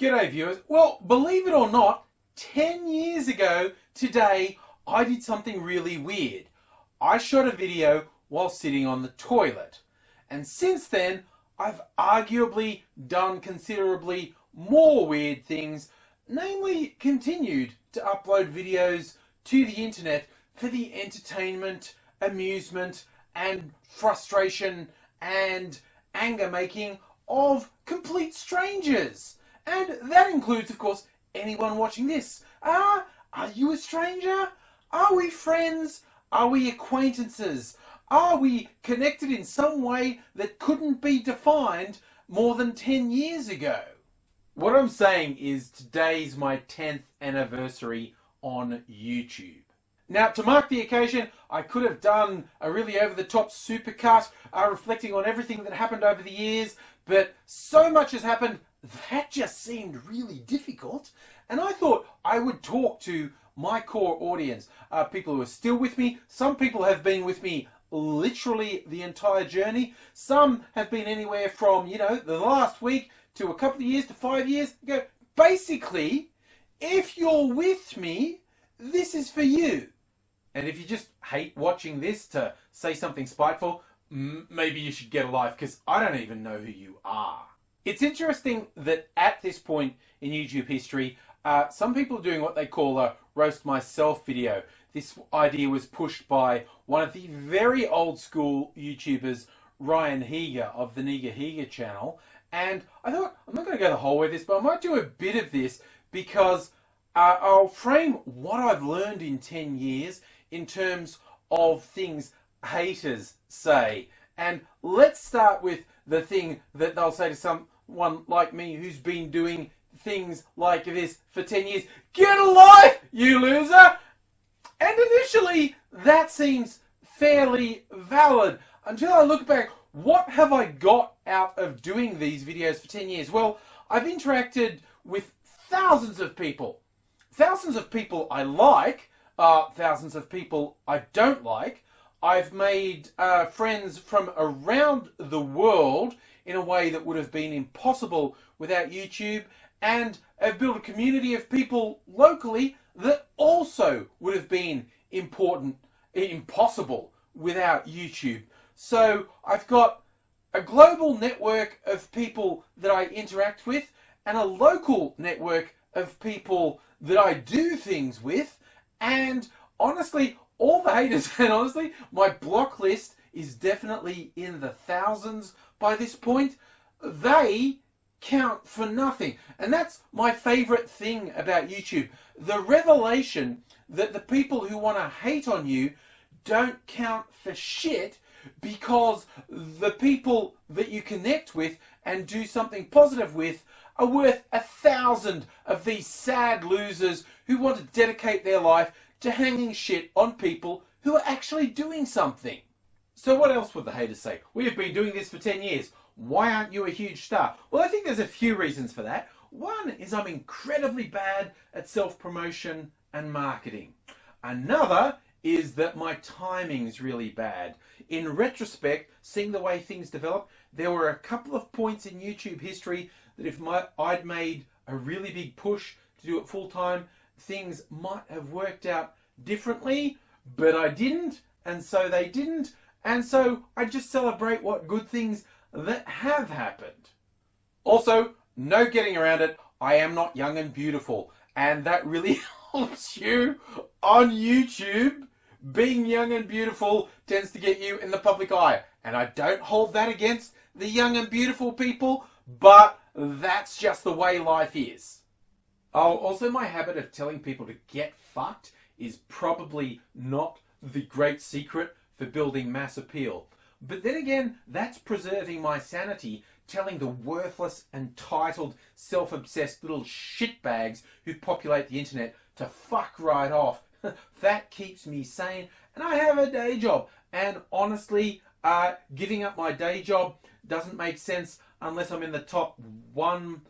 G'day viewers. Well, believe it or not, 10 years ago today, I did something really weird. I shot a video while sitting on the toilet. And since then, I've arguably done considerably more weird things, namely continued to upload videos to the internet for the entertainment, amusement, and frustration and anger making of complete strangers. And that includes, of course, anyone watching this. Are you a stranger? Are we friends? Are we acquaintances? Are we connected in some way that couldn't be defined more than 10 years ago? What I'm saying is today's my 10th anniversary on YouTube. Now, to mark the occasion, I could have done a really over-the-top supercut reflecting on everything that happened over the years, but so much has happened, that just seemed really difficult. And I thought I would talk to my core audience, people who are still with me. Some people have been with me literally the entire journey. Some have been anywhere from, the last week to a couple of years to 5 years ago. Basically, if you're with me, this is for you. And if you just hate watching this to say something spiteful, maybe you should get a life, because I don't even know who you are. It's interesting that at this point in YouTube history, some people are doing what they call a roast myself video. This idea was pushed by one of the very old school YouTubers, Ryan Heger of the Nega Heger channel. And I thought, I'm not going to go the whole way with this, but I might do a bit of this because I'll frame what I've learned in 10 years in terms of things haters say. And let's start with the thing that they'll say to someone like me who's been doing things like this for 10 years. Get a life, you loser! And initially, that seems fairly valid until I look back. What have I got out of doing these videos for 10 years? Well, I've interacted with thousands of people. Thousands of people I like, thousands of people I don't like. I've made friends from around the world in a way that would have been impossible without YouTube, and I've built a community of people locally that also would have been impossible without YouTube. So I've got a global network of people that I interact with and a local network of people that I do things with, and honestly, all the haters, and honestly, my block list is definitely in the thousands by this point. They count for nothing. And that's my favorite thing about YouTube. The revelation that the people who want to hate on you don't count for shit, because the people that you connect with and do something positive with are worth 1,000 of these sad losers who want to dedicate their life to hanging shit on people who are actually doing something. So what else would the haters say? We have been doing this for 10 years. Why aren't you a huge star? Well, I think there's a few reasons for that. One is I'm incredibly bad at self-promotion and marketing. Another is that my timing's really bad. In retrospect, seeing the way things develop, there were a couple of points in YouTube history that if I'd made a really big push to do it full time, things might have worked out differently, but I didn't, and so they didn't, and so I just celebrate what good things that have happened. Also, no getting around it, I am not young and beautiful, and that really helps you on YouTube. Being young and beautiful tends to get you in the public eye, and I don't hold that against the young and beautiful people, but that's just the way life is. Oh, also my habit of telling people to get fucked is probably not the great secret for building mass appeal. But then again, that's preserving my sanity, telling the worthless, entitled, self-obsessed little shitbags who populate the internet to fuck right off. That keeps me sane, and I have a day job. And honestly, giving up my day job doesn't make sense unless I'm in the top 1%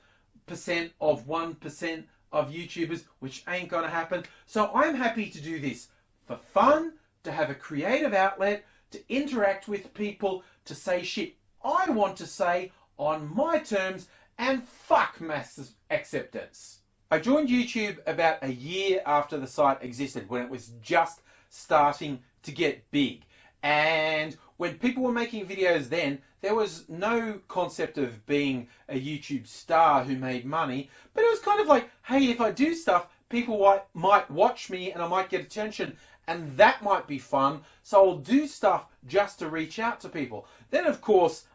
of 1% of YouTubers, which ain't gonna happen. So I'm happy to do this for fun, to have a creative outlet, to interact with people, to say shit I want to say on my terms, and fuck mass acceptance. I joined YouTube about a year after the site existed, when it was just starting to get big. And when people were making videos then, there was no concept of being a YouTube star who made money, but it was kind of like, hey, if I do stuff, people might watch me and I might get attention, and that might be fun, so I'll do stuff just to reach out to people. Then, of course,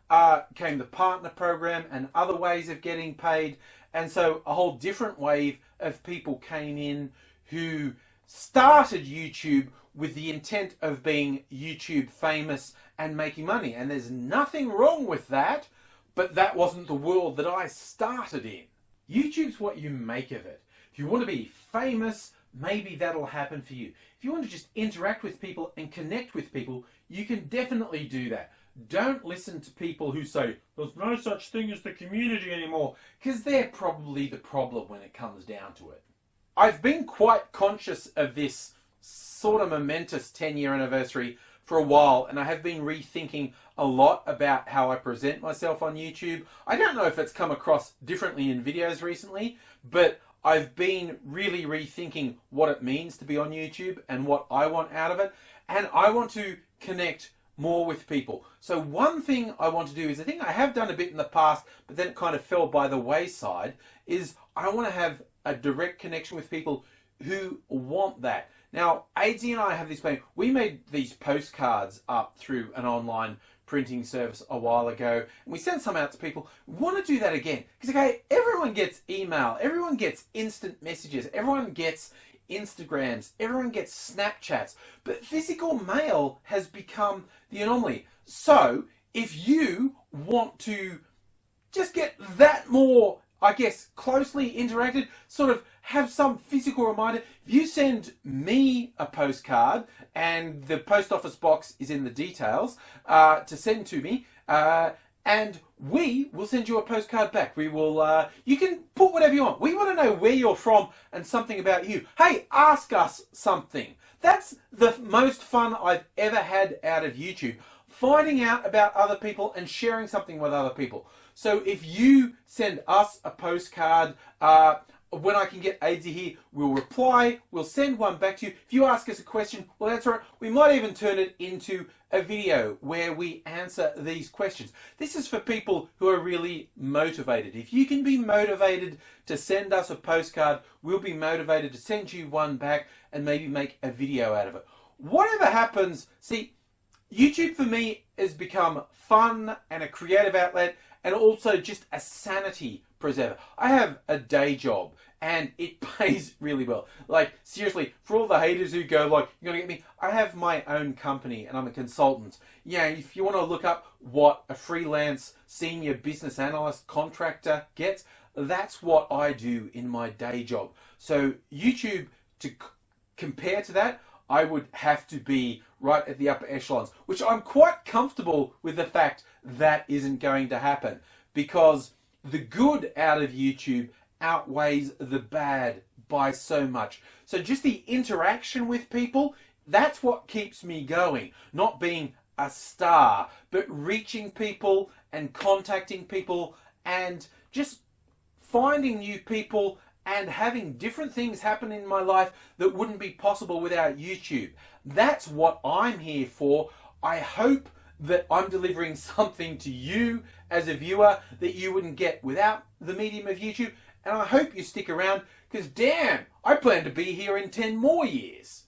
came the partner program and other ways of getting paid, and so a whole different wave of people came in who started YouTube with the intent of being YouTube famous and making money. And there's nothing wrong with that, but that wasn't the world that I started in. YouTube's what you make of it. If you want to be famous, maybe that'll happen for you. If you want to just interact with people and connect with people, you can definitely do that. Don't listen to people who say, there's no such thing as the community anymore, because they're probably the problem when it comes down to it. I've been quite conscious of this sort of momentous 10-year anniversary for a while, and I have been rethinking a lot about how I present myself on YouTube. I don't know if it's come across differently in videos recently, but I've been really rethinking what it means to be on YouTube and what I want out of it, and I want to connect more with people. So one thing I want to do is, a thing I have done a bit in the past, but then it kind of fell by the wayside, is I want to have a direct connection with people who want that. Now, AZ and I have this plan. We made these postcards up through an online printing service a while ago, and we sent some out to people. We want to do that again, because okay, everyone gets email, everyone gets instant messages, everyone gets Instagrams, everyone gets Snapchats, but physical mail has become the anomaly. So if you want to just get that more, I guess, closely interacted, sort of have some physical reminder, if you send me a postcard, and the post office box is in the details, to send to me, and we will send you a postcard back. We will, you can put whatever you want. We want to know where you're from and something about you. Hey, ask us something. That's the most fun I've ever had out of YouTube. Finding out about other people and sharing something with other people. So if you send us a postcard, when I can get AZ here, we'll reply, we'll send one back to you. If you ask us a question, we'll answer it. We might even turn it into a video where we answer these questions. This is for people who are really motivated. If you can be motivated to send us a postcard, we'll be motivated to send you one back and maybe make a video out of it. Whatever happens, see, YouTube for me has become fun and a creative outlet, and also just a sanity preserver. I have a day job and it pays really well. Like, seriously, for all the haters who go like, you're gonna get me, I have my own company and I'm a consultant. Yeah, if you want to look up what a freelance senior business analyst contractor gets, that's what I do in my day job. So YouTube, to compare to that, I would have to be right at the upper echelons, which I'm quite comfortable with the fact that isn't going to happen, because the good out of YouTube outweighs the bad by so much. So just the interaction with people, that's what keeps me going. Not being a star, but reaching people and contacting people and just finding new people and having different things happen in my life that wouldn't be possible without YouTube. That's what I'm here for. I hope that I'm delivering something to you as a viewer that you wouldn't get without the medium of YouTube. And I hope you stick around, because damn, I plan to be here in 10 more years.